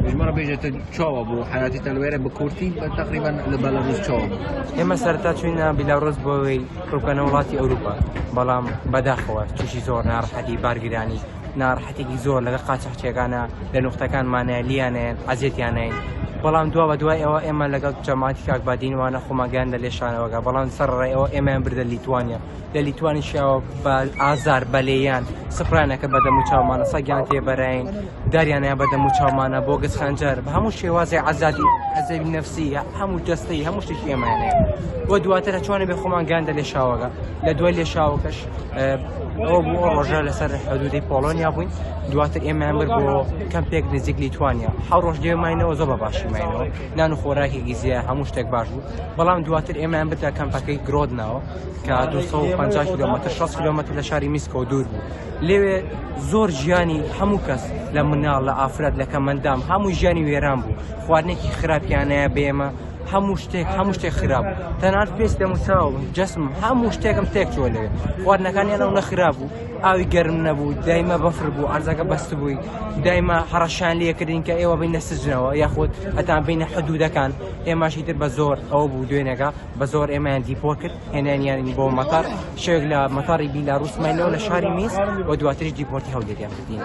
مجمرة بيجت تشاوا بو حياتي تلويرة بكورتي تقريبا لبلاروس تشاوا ئێمە سەرتا چوینە بیلاڕۆس بۆەوەی ڕووکەنە وڵاتی ئەوروپا بەڵام بەداخەوە تووشی زۆر ناڕەحەتی بارگرانی ناڕەحەتێکی زۆر لەگە قاچاقچیەکانە لە نوختەکانمانە لیانێن ئازیێتیانین بەڵام دوا بە دوای ئەوە ئێمە لەگەڵ جەماعەتی کاکبادینوانە خۆماگەیان لە لێشانەوەگە بەڵام سەرڕێ ئەوە ئێمەیان بردە لیتوانیا لە لیتوانیشیەوە بە ئازار بەلێیان سفرانەکە بەدەم و چاومانە سەگیان تێبەرین داریانیان بەدەم و چاومانە بۆ گەز خەنجەر بە هەموو شێوازی عەزادی عەزەبی نەفسی هەموو جەستەی هەموو شتێکی ئێمەیانەیە بۆ دواتر ئەتوانێ بێ خۆمان گەیاندە لێشاوەگە لە دوای لێشاوەکەش ئەوە بۆ ڕۆژە لەسەر حدودی پۆڵۆنیا بووین دواتر ئێمەیان برد بۆ کەمپێک نزیک لیتوانیا حەو ڕۆژ دێماینەوە زۆر بە باشی ماینەوە نان و خۆراکێکی زیە هەموو شتێک باش بوو بەڵام دواتر ئێمەیان بردە کەمپەکەی گرۆدناوە کە 250 کیلۆمەتر 60 کیلۆمەتر لە شاری میسکۆ دوور بوو لێوێ زۆر ژیانی هەموو کەس لە مناڵ لە ئافرەت لە کەمەندام هەموو ژیانی وێران بوو خواردنێکی خراپیانەیە بێمە هەموو شتێک خراپ تەنانەت پێست دەموچاو جەسم هەموو شتێکم تێک چوە لێ خواردنەکانیانەوە نەخراپ بوو ئاوی گەرم نەبوو دایمە بەفر بوو ئەرزەکە بەست بووی دایمە هەڕەشان لێکردین کە ئێوە بینە سجنەوە یاخود ئەتان بینە حدودەکان ئێمەشی تر بە زۆر ئەوە بوو دوێنەکە بە زۆر ئێمەیان دیپۆ کرد هێنانیان بۆ مەتار شوێک لە مەتاری بیلاڕوسمانەوە لە شاری میس و دواتریش دیپۆرتی هەولێریان کردین